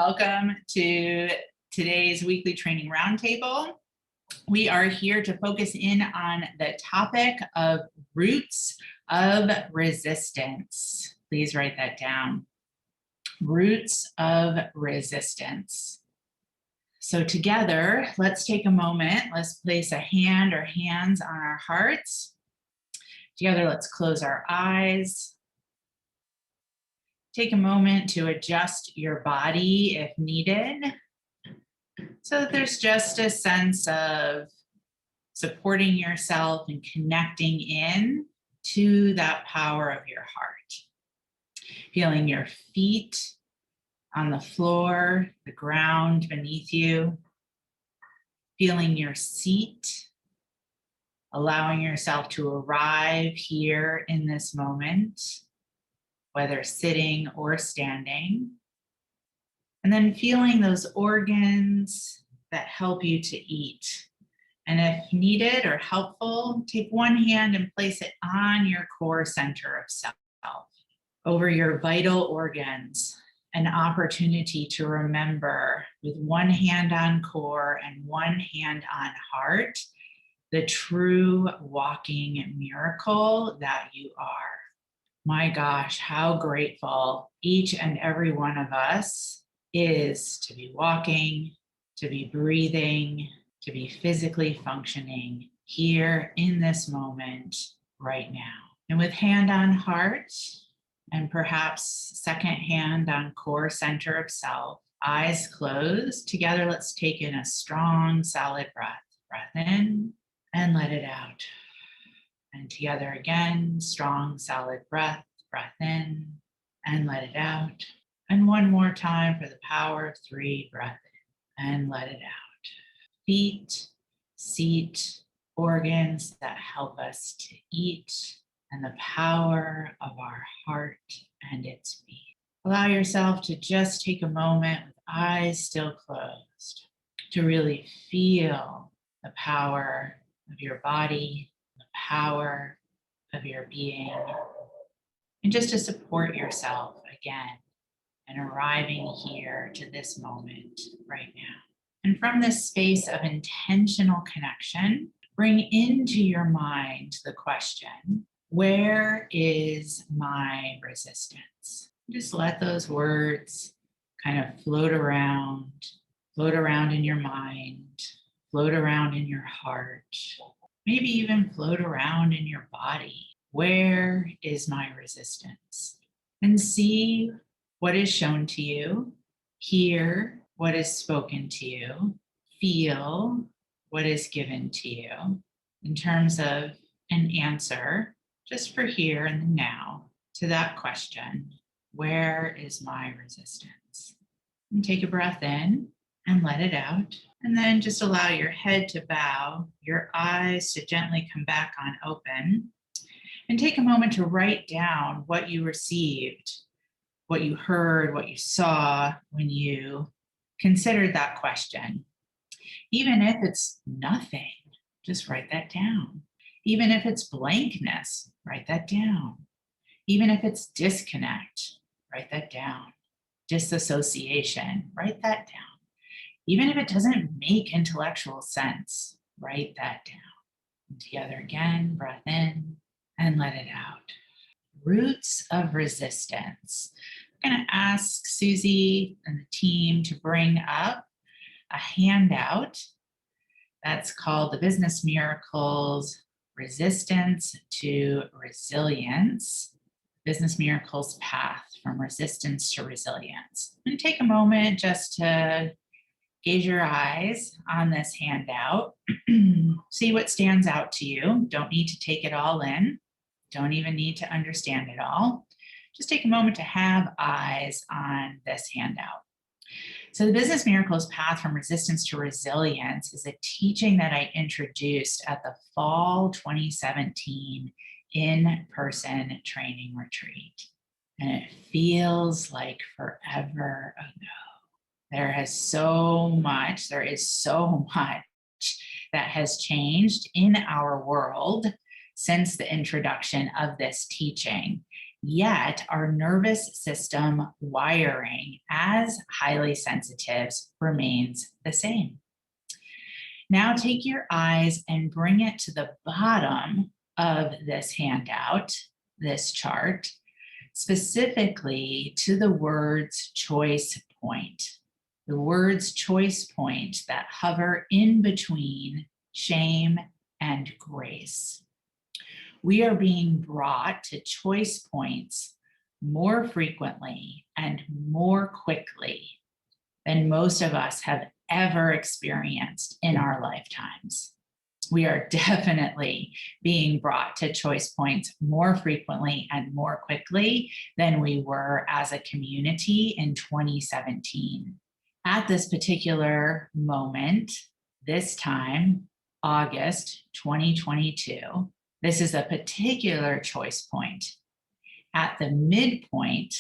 welcome to today's weekly training roundtable. We are here to focus in on the topic of roots of resistance. Please write that down. Roots of resistance. So together, let's take a moment. Let's place a hand or hands on our hearts. Together, let's close our eyes. Take a moment to adjust your body if needed, so that there's just a sense of supporting yourself and connecting in to that power of your heart. Feeling your feet on the floor, the ground beneath you. Feeling your seat, allowing yourself to arrive here in this moment, whether sitting or standing, and then feeling those organs that help you to eat. And if needed or helpful, take one hand and place it on your core center of self, over your vital organs, an opportunity to remember with one hand on core and one hand on heart, the true walking miracle that you are. My gosh, how grateful each and every one of us is to be walking, to be breathing, to be physically functioning here in this moment right now. And with hand on heart and perhaps second hand on core center of self, eyes closed, together let's take in a strong, solid breath. Breath in and let it out. And together again, strong, solid breath, breath in and let it out. And one more time for the power of 3, breath in and let it out. Feet, seat, organs that help us to eat, and the power of our heart and its beat. Allow yourself to just take a moment with eyes still closed to really feel the power of your body, the power of your being, and just to support yourself again and arriving here to this moment right now. And from this space of intentional connection, bring into your mind the question, where is my resistance? Just let those words kind of float around in your mind, float around in your heart, maybe even float around in your body. Where is my resistance? And see what is shown to you, hear what is spoken to you, feel what is given to you in terms of an answer just for here and the now to that question, where is my resistance? And take a breath in and let it out. And then just allow your head to bow, your eyes to gently come back on open, and take a moment to write down what you received, what you heard, what you saw when you considered that question. Even if it's nothing, just write that down. Even if it's blankness, write that down. Even if it's disconnect, write that down. Disassociation, write that down. Even if it doesn't make intellectual sense, write that down. And together again, breath in and let it out. Roots of resistance. I'm going to ask Susie and the team to bring up a handout that's called the Business Miracles Resistance to Resilience, Business Miracles Path from Resistance to Resilience. I'm going to take a moment just to gaze your eyes on this handout. See what stands out to you. Don't need to take it all in. Don't even need to understand it all. Just take a moment to have eyes on this handout. So the Business Miracles Path from Resistance to Resilience is a teaching that I introduced at the fall 2017 in-person training retreat. And it feels like forever ago. There is so much that has changed in our world since the introduction of this teaching. Yet our nervous system wiring as highly sensitives remains the same. Now take your eyes and bring it to the bottom of this handout, this chart, specifically to the words choice point. The words choice point that hover in between shame and grace. We are being brought to choice points more frequently and more quickly than most of us have ever experienced in our lifetimes. We are definitely being brought to choice points more frequently and more quickly than we were as a community in 2017. At this particular moment, this time, August 2022, this is a particular choice point at the midpoint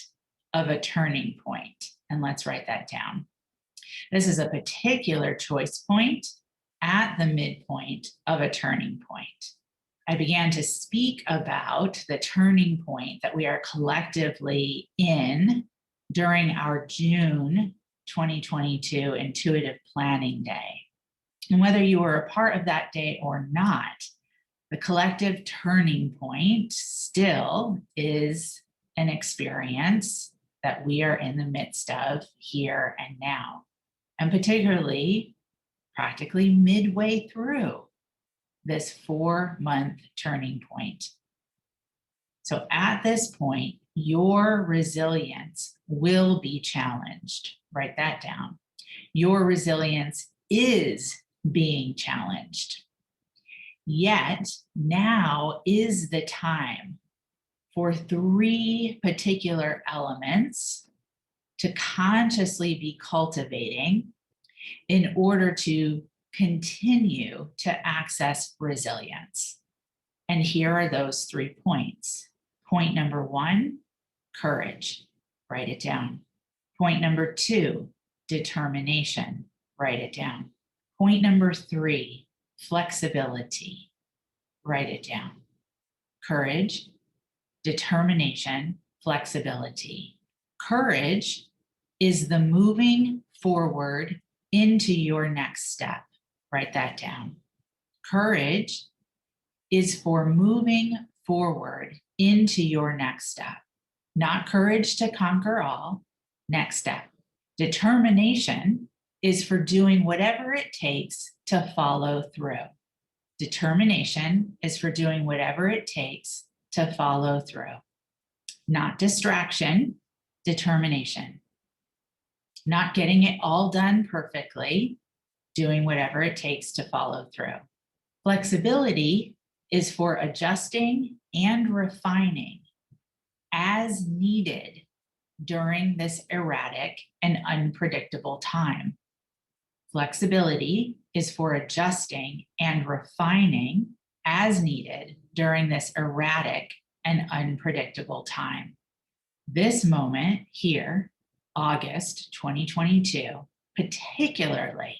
of a turning point. And let's write that down. This is a particular choice point at the midpoint of a turning point. I began to speak about the turning point that we are collectively in during our June 2022 Intuitive Planning Day. And whether you were a part of that day or not, the collective turning point still is an experience that we are in the midst of here and now. And particularly, practically midway through this 4-month turning point. So at this point, your resilience will be challenged. Write that down. Your resilience is being challenged. Yet now is the time for 3 particular elements to consciously be cultivating in order to continue to access resilience. And here are those 3 points. Point number 1, courage. Write it down. Point number 2, determination. Write it down. Point number 3, flexibility. Write it down. Courage, determination, flexibility. Courage is the moving forward into your next step. Write that down. Courage is for moving forward into your next step. Not courage to conquer all, next step. Determination is for doing whatever it takes to follow through. Determination is for doing whatever it takes to follow through. Not distraction, determination. Not getting it all done perfectly, doing whatever it takes to follow through. Flexibility is for adjusting and refining as needed during this erratic and unpredictable time. Flexibility is for adjusting and refining as needed during this erratic and unpredictable time. This moment here, August 2022, particularly,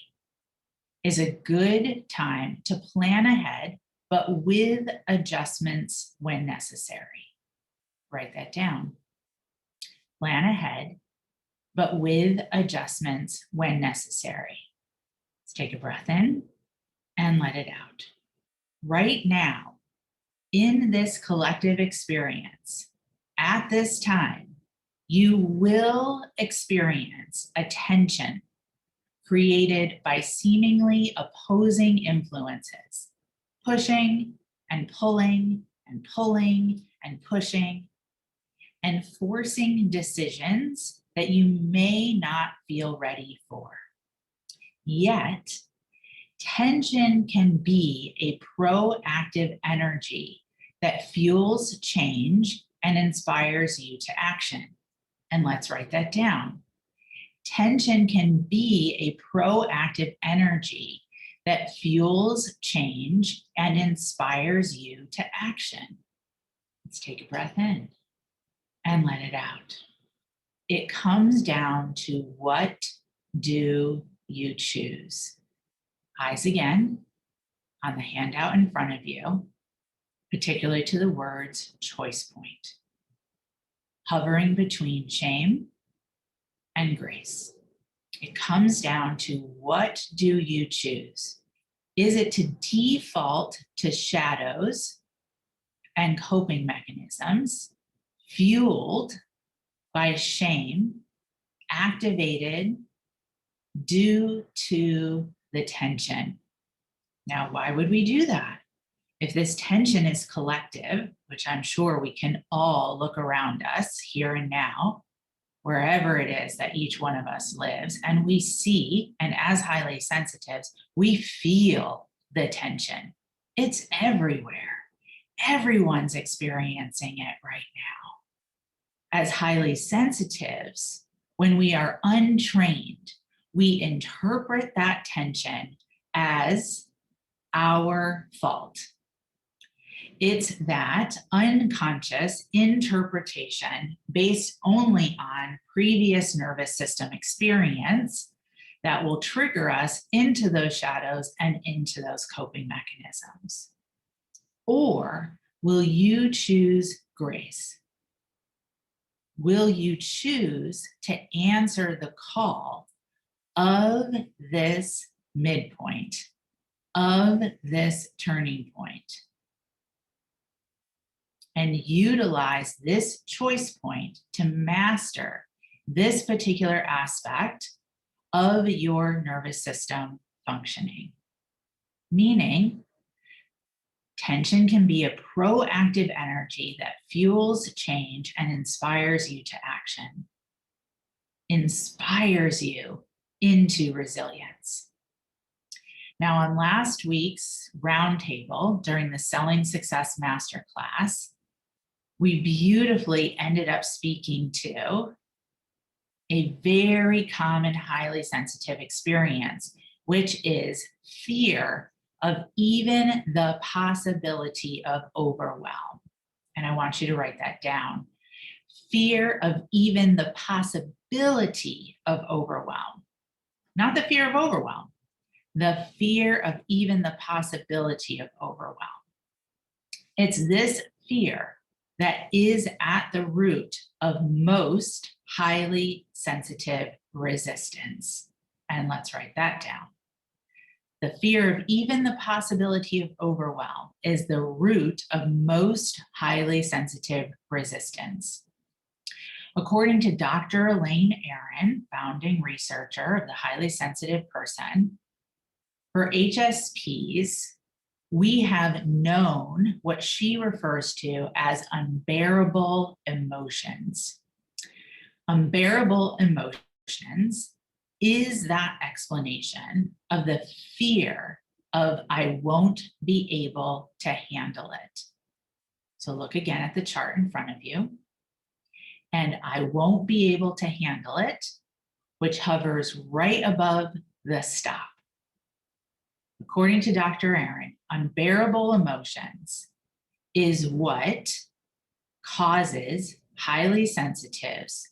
is a good time to plan ahead, but with adjustments when necessary. Write that down. Plan ahead, but with adjustments when necessary. Let's take a breath in and let it out. Right now, in this collective experience, at this time, you will experience a tension created by seemingly opposing influences, pushing and pulling and pulling and pushing, and forcing decisions that you may not feel ready for. Yet, tension can be a proactive energy that fuels change and inspires you to action. And let's write that down. Tension can be a proactive energy that fuels change and inspires you to action. Let's take a breath in and let it out. It comes down to, what do you choose? Eyes again on the handout in front of you, particularly to the words choice point. hovering between shame and grace. It comes down to, what do you choose? Is it to default to shadows and coping mechanisms fueled by shame, activated due to the tension? Now, why would we do that? If this tension is collective, which I'm sure we can all look around us here and now, wherever it is that each one of us lives, and we see, and as highly sensitives, we feel the tension. It's everywhere. Everyone's experiencing it right now. As highly sensitives, when we are untrained, we interpret that tension as our fault. It's that unconscious interpretation based only on previous nervous system experience that will trigger us into those shadows and into those coping mechanisms. Or will you choose grace? Will you choose to answer the call of this midpoint, of this turning point, and utilize this choice point to master this particular aspect of your nervous system functioning? Meaning, tension can be a proactive energy that fuels change and inspires you to action, inspires you into resilience. Now, on last week's roundtable during the Selling Success Masterclass, we beautifully ended up speaking to a very common, highly sensitive experience, which is fear of even the possibility of overwhelm. And I want you to write that down. Fear of even the possibility of overwhelm. Not the fear of overwhelm, the fear of even the possibility of overwhelm. It's this fear that is at the root of most highly sensitive resistance. And let's write that down. The fear of even the possibility of overwhelm is the root of most highly sensitive resistance. According to Dr. Elaine Aron, founding researcher of the highly sensitive person, for HSPs, we have known what she refers to as unbearable emotions. Unbearable emotions is that explanation of the fear of I won't be able to handle it. So look again at the chart in front of you. And I won't be able to handle it, which hovers right above the stop. According to Dr. Aron, unbearable emotions is what causes highly sensitives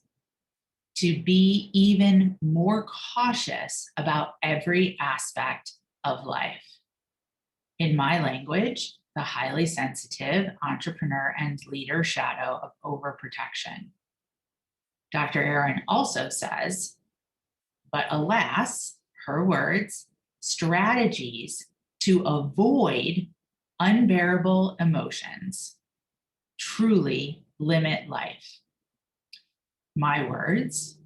to be even more cautious about every aspect of life. In my language, the highly sensitive entrepreneur and leader shadow of overprotection. Dr. Aron also says, but alas, her words, strategies to avoid unbearable emotions truly limit life. My words,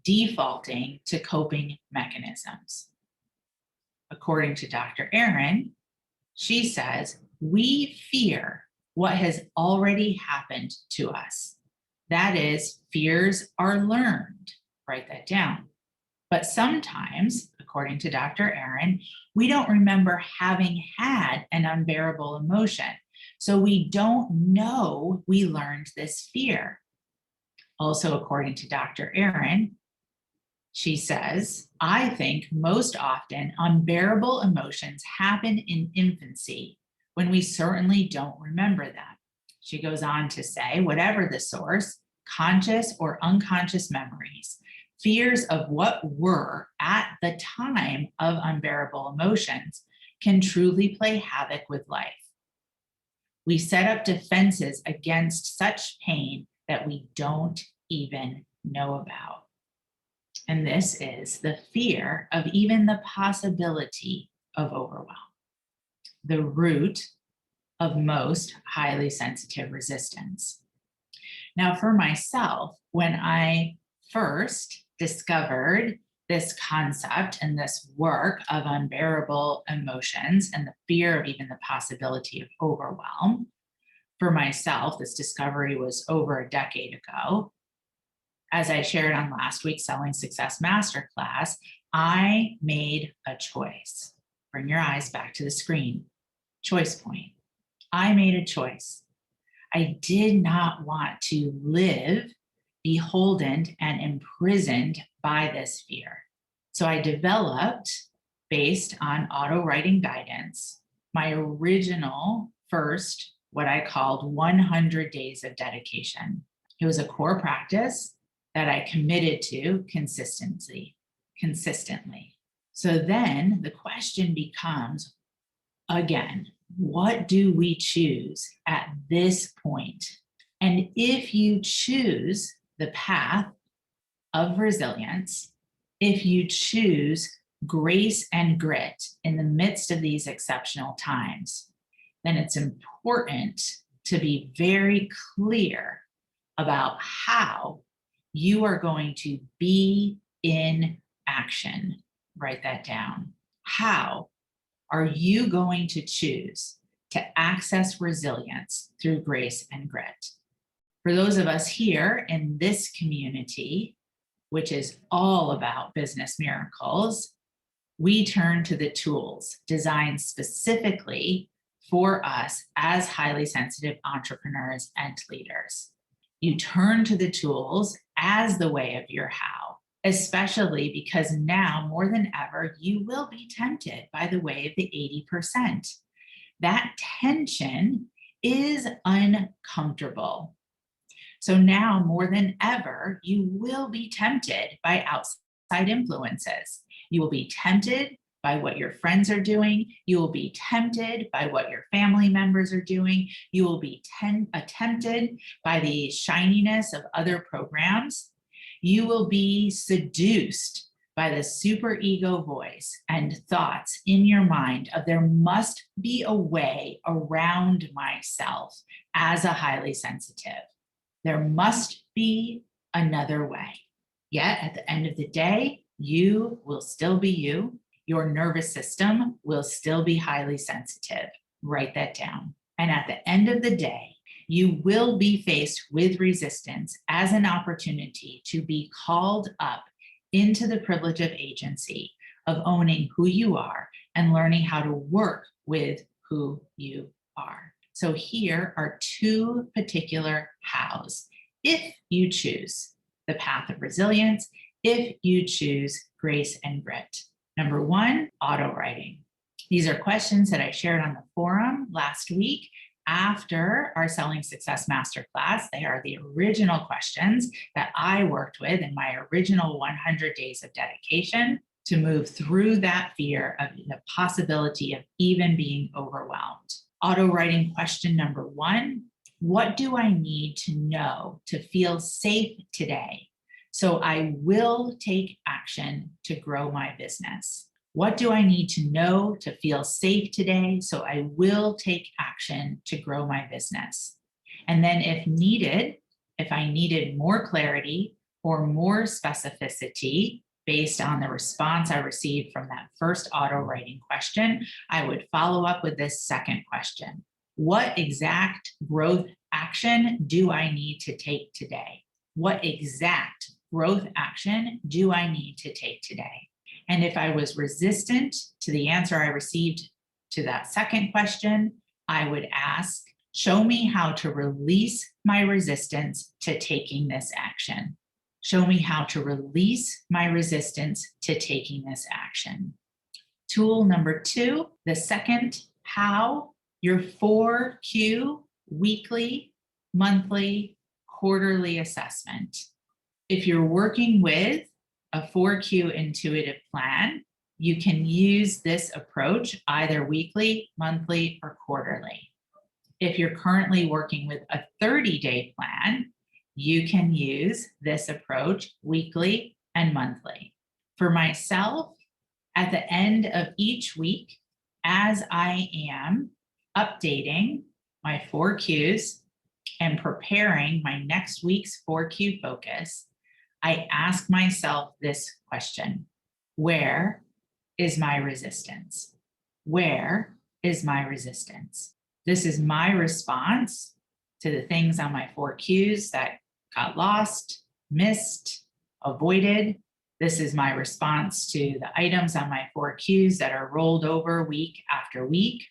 defaulting to coping mechanisms. According to Dr. Aron, she says, we fear what has already happened to us. That is, fears are learned. Write that down. But sometimes, according to Dr. Aron, we don't remember having had an unbearable emotion. So we don't know we learned this fear. Also, according to Dr. Aron, she says, I think most often unbearable emotions happen in infancy when we certainly don't remember them. She goes on to say, whatever the source, conscious or unconscious memories, fears of what were at the time of unbearable emotions can truly play havoc with life. We set up defenses against such pain that we don't even know about. And this is the fear of even the possibility of overwhelm, the root of most highly sensitive resistance. Now, for myself, when I first discovered this concept and this work of unbearable emotions and the fear of even the possibility of overwhelm, for myself, this discovery was over a decade ago. As I shared on last week's Selling Success Masterclass, I made a choice. Bring your eyes back to the screen. Choice point. I made a choice. I did not want to live beholden and imprisoned by this fear. So I developed, based on auto writing guidance, my original first, what I called 100 days of dedication. It was a core practice that I committed to consistently. So then the question becomes, again, what do we choose at this point? And if you choose the path of resilience, if you choose grace and grit in the midst of these exceptional times, then it's important to be very clear about how you are going to be in action. Write that down. How are you going to choose to access resilience through grace and grit? For those of us here in this community, which is all about business miracles, we turn to the tools designed specifically for us as highly sensitive entrepreneurs and leaders. You turn to the tools as the way of your how, especially because now more than ever, you will be tempted by the way of the 80%. That tension is uncomfortable. So now more than ever, you will be tempted by outside influences. You will be tempted by what your friends are doing. You will be tempted by what your family members are doing. You will be tempted by the shininess of other programs. You will be seduced by the superego voice and thoughts in your mind of there must be a way around myself as a highly sensitive. There must be another way. Yet at the end of the day, you will still be you. Your nervous system will still be highly sensitive. Write that down. And at the end of the day, you will be faced with resistance as an opportunity to be called up into the privilege of agency, of owning who you are and learning how to work with who you are. So here are two particular hows. If you choose the path of resilience, if you choose grace and grit. Number one, auto writing. These are questions that I shared on the forum last week after our Selling Success Masterclass. They are the original questions that I worked with in my original 100 days of dedication to move through that fear of the possibility of even being overwhelmed. Auto writing question number one, what do I need to know to feel safe today so I will take action to grow my business? What do I need to know to feel safe today so I will take action to grow my business? And then if needed, if I needed more clarity or more specificity based on the response I received from that first auto writing question, I would follow up with this second question. What exact growth action do I need to take today? What exact growth action do I need to take today? And if I was resistant to the answer I received to that second question, I would ask, show me how to release my resistance to taking this action. Show me how to release my resistance to taking this action. Tool number two, the second how, your 4Q weekly, monthly, quarterly assessment. If you're working with a 4Q intuitive plan, you can use this approach either weekly, monthly, or quarterly. If you're currently working with a 30-day plan, You can use this approach weekly and monthly. For myself, at the end of each week, as I am updating my 4 Qs and preparing my next week's 4 Q focus, I ask myself this question: where is my resistance? Where is my resistance? This is my response to the things on my 4 Qs that got lost, missed, avoided. This is my response to the items on my 4 Qs that are rolled over week after week.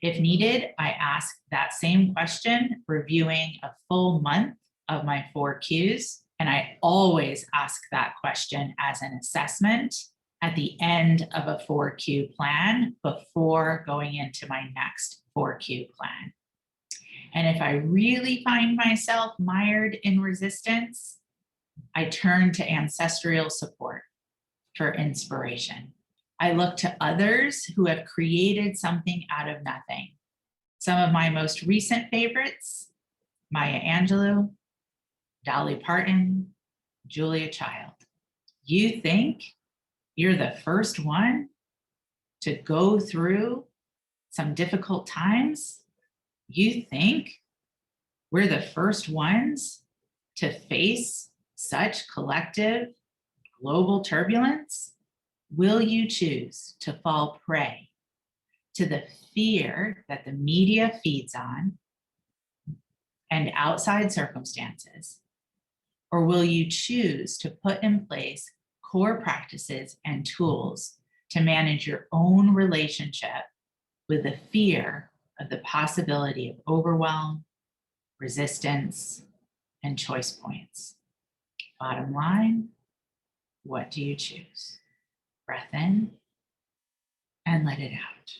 If needed, I ask that same question, reviewing a full month of my 4 Qs. And I always ask that question as an assessment at the end of a 4 Q plan before going into my next 4 Q plan. And if I really find myself mired in resistance, I turn to ancestral support for inspiration. I look to others who have created something out of nothing. Some of my most recent favorites: Maya Angelou, Dolly Parton, Julia Child. You think you're the first one to go through some difficult times? You think we're the first ones to face such collective global turbulence? Will you choose to fall prey to the fear that the media feeds on and outside circumstances? Or will you choose to put in place core practices and tools to manage your own relationship with the fear of the possibility of overwhelm, resistance, and choice points? Bottom line, what do you choose? Breath in and let it out.